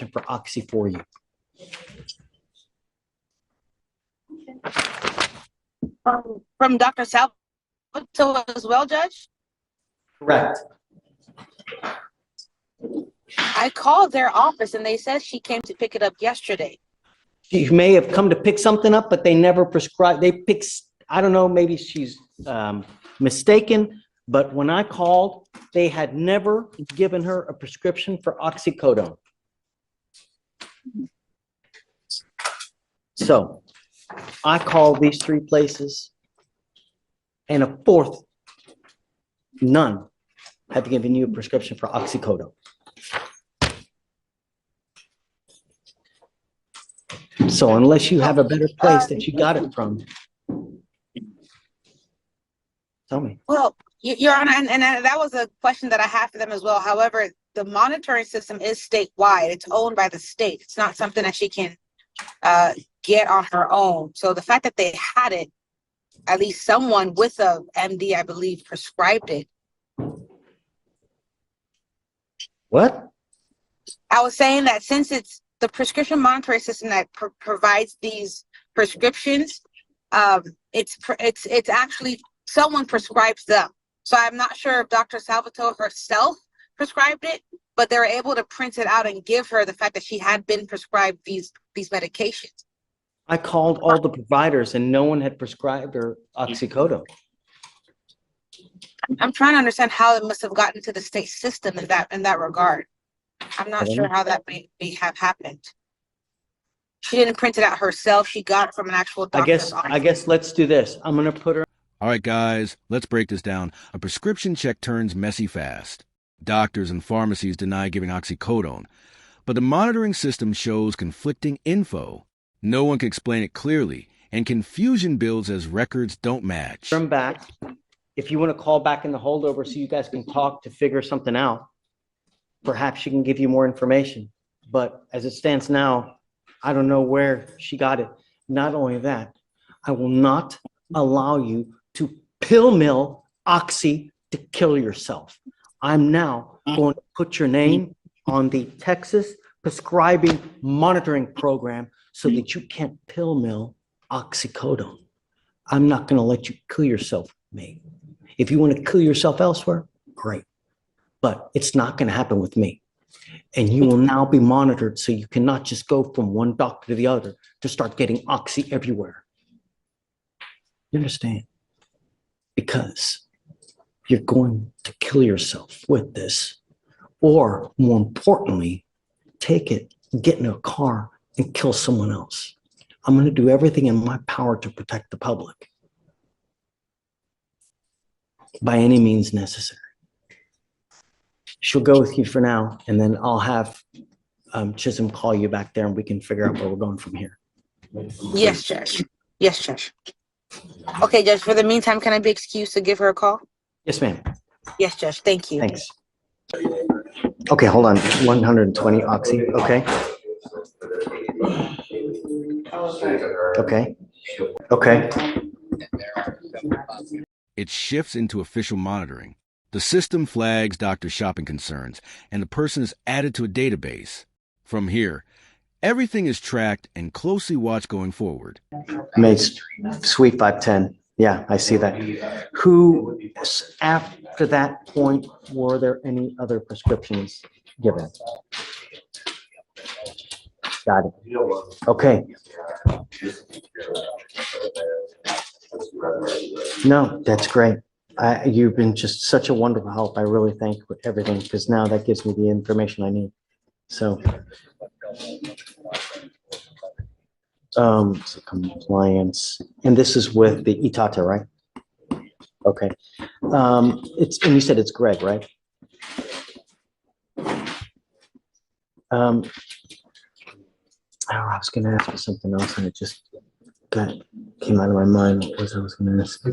prescription for Oxy for you. From Dr. Salvatore as well, Judge? Correct. I called their office and they said she came to pick it up yesterday. She may have come to pick something up, but they never prescribed. They pick, I don't know, maybe she's mistaken, but when I called, they had never given her a prescription for oxycodone. So I called these three places, and a fourth, none, have given you a prescription for oxycodone. So unless you have a better place that you got it from, tell me. Well, Your Honor, and that was a question that I have for them as well. However, the monitoring system is statewide. It's owned by the state. It's not something that she can get on her own. So the fact that they had it, at least someone with a MD, I believe, prescribed it. What? I was saying that since it's the prescription monitoring system that provides these prescriptions, it's actually someone prescribes them. So I'm not sure if Dr. Salvatore herself prescribed it, but they were able to print it out and give her the fact that she had been prescribed these medications. I called all the providers and no one had prescribed her oxycodone. I'm trying to understand how it must have gotten to the state system in that regard. I'm not sure how that may have happened. She didn't print it out herself. She got it from an actual doctor's office. I guess let's do this. I'm going to put her. All right, guys, let's break this down. A prescription check turns messy fast. Doctors and pharmacies deny giving oxycodone, but the monitoring system shows conflicting info. No one can explain it clearly, and confusion builds as records don't match. I'm back. If you want to call back in the holdover so you guys can talk to figure something out, perhaps she can give you more information. But as it stands now, I don't know where she got it. Not only that, I will not allow you to pill mill Oxy to kill yourself. I'm now going to put your name on the Texas Prescribing Monitoring Program so that you can't pill mill oxycodone. I'm not going to let you kill yourself, mate. If you want to kill yourself elsewhere, great. But it's not going to happen with me. And you will now be monitored so you cannot just go from one doctor to the other to start getting Oxy everywhere. You understand? Because you're going to kill yourself with this. Or more importantly, take it, get in a car and kill someone else. I'm going to do everything in my power to protect the public by any means necessary. She'll go with you for now, and then I'll have Chisholm call you back there and we can figure out where we're going from here. Yes, Judge. Yes, Judge. Okay, Judge, for the meantime, can I be excused to give her a call? Yes, ma'am. Yes, Judge. Thank you. Thanks. Okay, hold on. 120 Oxy. Okay. Okay. Okay. It shifts into official monitoring. The system flags doctor shopping concerns, and the person is added to a database. From here, everything is tracked and closely watched going forward. Mates, Suite 510. Yeah, I see that. Who, after that point, were there any other prescriptions given? Got it. Okay. No, that's great. You've been just such a wonderful help. I really thank you for everything, because now that gives me the information I need. So, so compliance, and this is with the Itata, right? Okay. It's, and you said it's Greg, right? Oh, I was going to ask you something else, and it just came out of my mind. What was I was going to ask?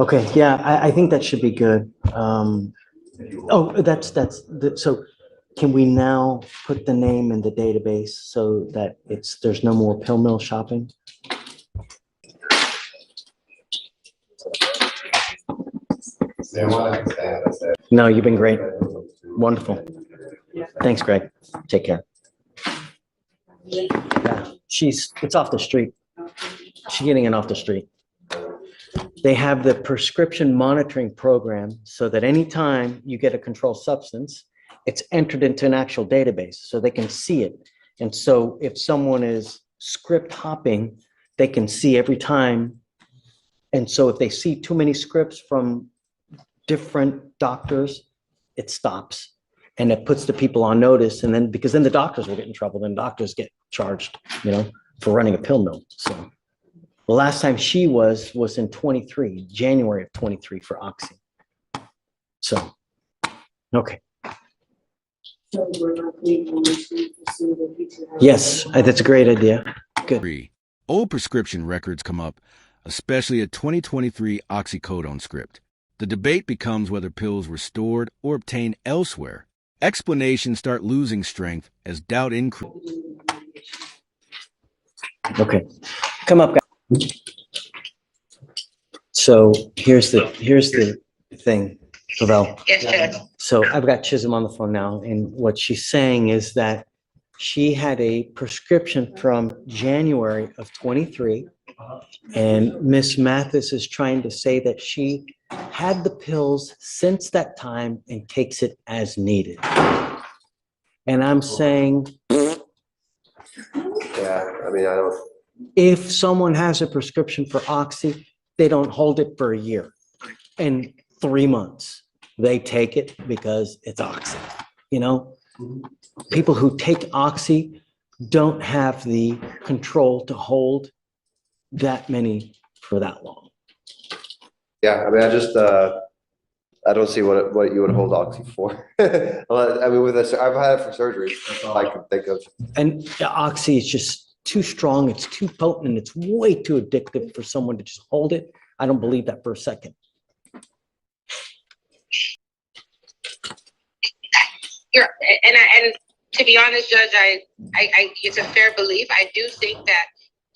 Okay, yeah, I think that should be good. So can we now put the name in the database so that there's no more pill mill shopping? No, you've been great. Wonderful. Thanks, Greg. Take care. Yeah, it's off the street. She's getting it off the street. They have the prescription monitoring program so that anytime you get a controlled substance, it's entered into an actual database so they can see it. And so if someone is script hopping, they can see every time. And so if they see too many scripts from different doctors, it stops. And it puts the people on notice. And then, because then the doctors will get in trouble, then doctors get charged, for running a pill mill. So the last time she was in 23, January of 23 for Oxy. So, okay. So we're not legal to pursue the future. Yes, that's a great idea. Good. 3. Old prescription records come up, especially a 2023 oxycodone script. The debate becomes whether pills were stored or obtained elsewhere. Explanations start losing strength as doubt increases. Okay, come up, guys. So here's the thing, Pavel. Yes, Judge. So I've got Chisholm on the phone now, and what she's saying is that she had a prescription from January of 23, and Miss Mathis is trying to say that she had the pills since that time and takes it as needed. And I'm saying, Yeah, I mean, I don't, if someone has a prescription for Oxy, they don't hold it for a year. In 3 months, they take it because it's Oxy, People who take Oxy don't have the control to hold that many for that long. yeah, I mean, I don't see what you would hold Oxy for. I mean, with this, I've had it for surgery. That's all I can think of. And Oxy is just too strong, it's too potent, and it's way too addictive for someone to just hold it. I don't believe that for a second. And to be honest, Judge, I it's a fair belief. I do think that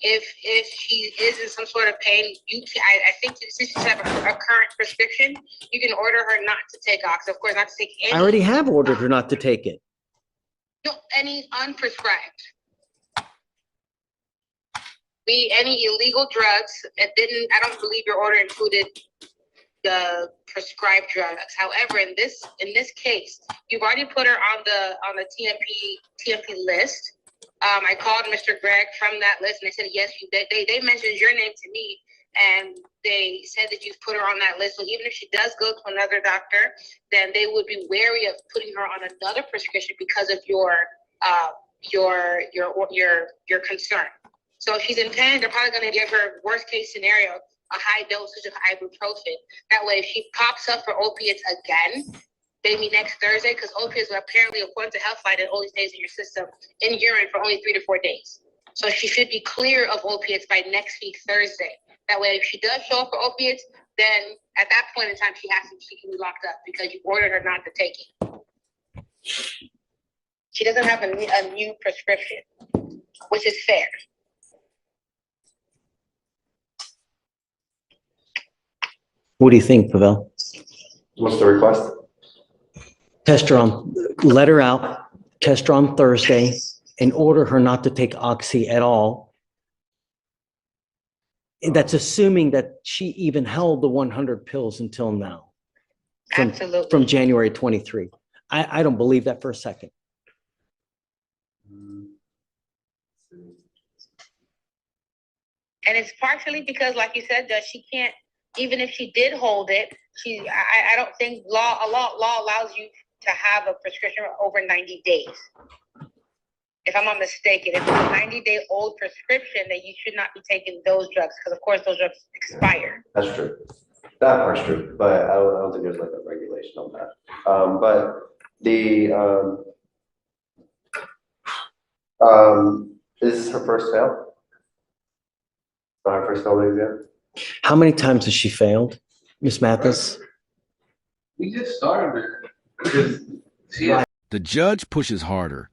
if she is in some sort of pain, I think since she has a current prescription, you can order her not to take Oxy. Of course, not to take any. I already have ordered her not to take it. No, any unprescribed. Any illegal drugs that I don't believe your order included the prescribed drugs. However, in this case, you've already put her on the TMP list. I called Mr. Gregg from that list, and they said yes. They mentioned your name to me, and they said that you've put her on that list. So even if she does go to another doctor, then they would be wary of putting her on another prescription because of your concern. So if she's in pain, they're probably going to give her, worst case scenario, a high dosage of ibuprofen. That way, if she pops up for opiates again, maybe next Thursday, because opiates are apparently, according to Healthline, it only stays in your system, in urine, for only 3 to 4 days. So she should be clear of opiates by next week, Thursday. That way, if she does show up for opiates, then at that point in time, she can be locked up because you ordered her not to take it. She doesn't have a new prescription, which is fair. What do you think, Pavel? What's the request? Test her on, let her out, test her on Thursday, and order her not to take Oxy at all. That's assuming that she even held the 100 pills until now. Absolutely. From January 23. I don't believe that for a second. And it's partially because, like you said, Judge, she can't, even if she did hold it, I don't think law allows you to have a prescription for over 90 days. If I'm not mistaken, if it's a 90-day-old prescription, then you should not be taking those drugs because, of course, those drugs expire. That's true. That part's true, but I don't think there's like a regulation on that. But the is this her first fail? Not her first failed exam? How many times has she failed, Miss Mathis? We just started it. Yeah. The judge pushes harder,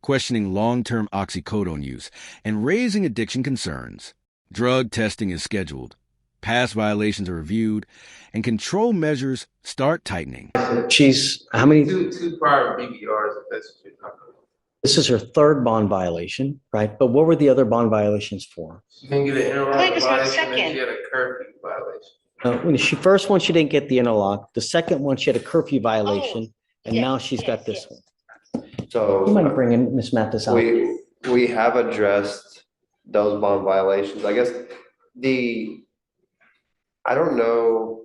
questioning long-term oxycodone use and raising addiction concerns. Drug testing is scheduled. past violations are reviewed, and control measures start tightening. She's, how many, Two prior BBRs, if that's what you're talking about. this is her third bond violation, right? But what were the other bond violations for? She didn't get an I interlock think it's her violation, and second. she had a curfew violation. When she first one, she didn't get the interlock. The second one, she had a curfew violation, and now she's got this one. You mind So bringing Ms. Mathis out? we have addressed those bond violations. I guess I don't know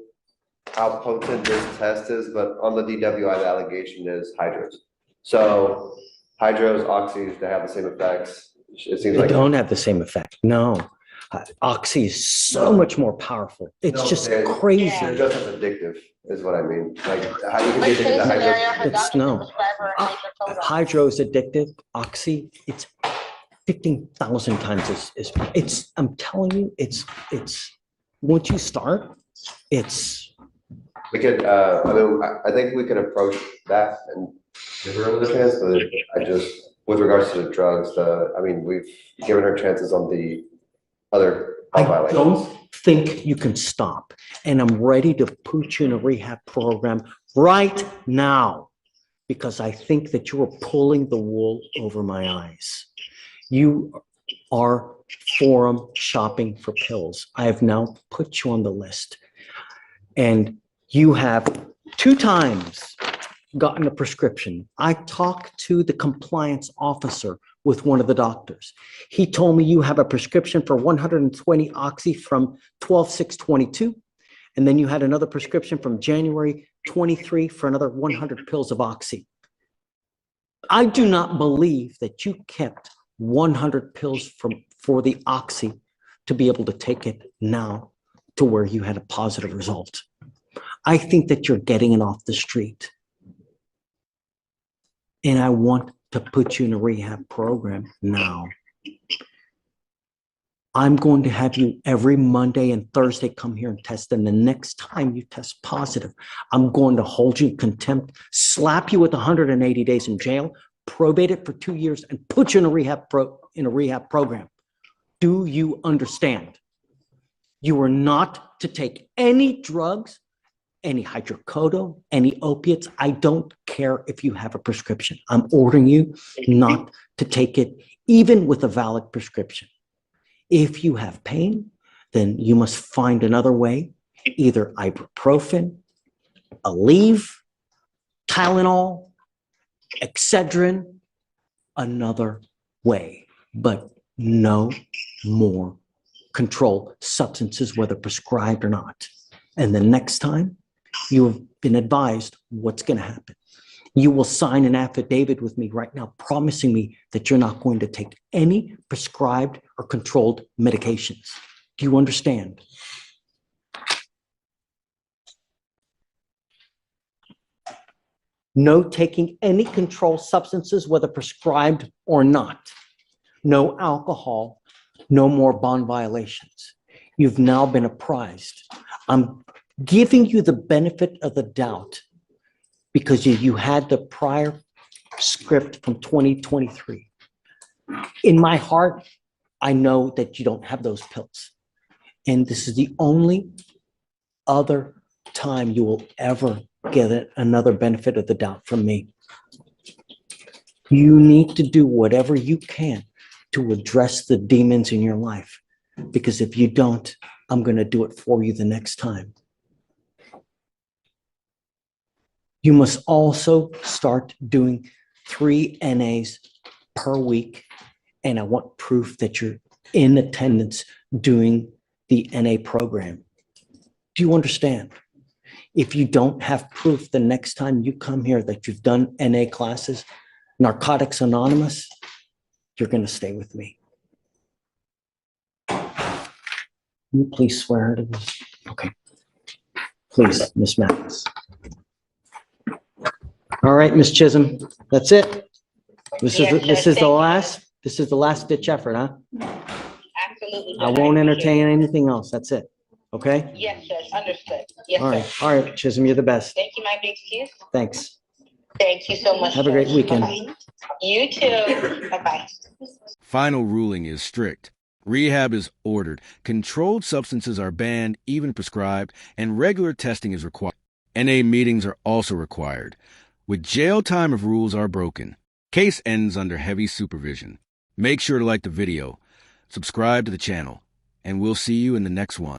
how potent this test is, but on the DWI, the allegation is hydros. So hydros, oxys, they have the same effects. It seems They like. don't have the same effect. No. Oxy is so much more powerful. It's No, just they're crazy. just as addictive, is what I mean. Like, how you can be addicted to hydros. It's no. Hydro is addictive. Oxy, it's 15,000 times it's, I'm telling you, it's, once you start, it's, We could, I mean, I think we could approach that and give her another chance, but I just, with regards to the drugs, I mean, we've given her chances on the other I violations. don't think you can stop. And I'm ready to put you in a rehab program right now because I think that you are pulling the wool over my eyes. You are forum shopping for pills. I have now put you on the list. And you have 2 times gotten a prescription. I talked to the compliance officer with one of the doctors. He told me you have a prescription for 120 oxy from 12/6/22, and then you had another prescription from January 23 for another 100 pills of oxy. I do not believe that you kept 100 pills for the oxy to be able to take it now to where you had a positive result. I think that you're getting it off the street. And I want to put you in a rehab program now. I'm going to have you every Monday and Thursday come here and test. And the next time you test positive, I'm going to hold you in contempt, slap you with 180 days in jail, probate it for 2 years, and put you in a rehab program. Do you understand? You are not to take any drugs, any hydrocodone, any opiates. I don't care if you have a prescription. I'm ordering you not to take it, even with a valid prescription. If you have pain, then you must find another way, either ibuprofen, Aleve, Tylenol, Excedrin, another way, but no more controlled substances, whether prescribed or not. And the next time, you have been advised what's going to happen. You will sign an affidavit with me right now, promising me that you're not going to take any prescribed or controlled medications. Do you understand? No taking any controlled substances, whether prescribed or not. No alcohol, no more bond violations. You've now been apprised. I'm giving you the benefit of the doubt because you had the prior script from 2023. In my heart, I know that you don't have those pills. And this is the only other time you will ever get another benefit of the doubt from me. You need to do whatever you can to address the demons in your life. Because if you don't, I'm going to do it for you the next time. You must also start doing 3 NAs per week. And I want proof that you're in attendance doing the NA program. Do you understand? If you don't have proof the next time you come here that you've done NA classes, Narcotics Anonymous, you're going to stay with me. Can you please swear to this? Okay. Please, Ms. Mathis. All right, Ms. Chisholm, that's it. This is the last ditch effort, huh? Absolutely. I won't entertain anything else. That's it. Okay? Yes, Judge, understood. Yes, All sir. right. All right, Chisholm, you're the best. Thank you, my big excuse. Thanks. Thank you so much. Have a great Judge. weekend. Bye-bye. You too. Bye-bye. Final ruling is strict. Rehab is ordered, controlled substances are banned, even prescribed, and regular testing is required. NA meetings are also required. With jail time if rules are broken. Case ends under heavy supervision. Make sure to like the video, subscribe to the channel, and we'll see you in the next one.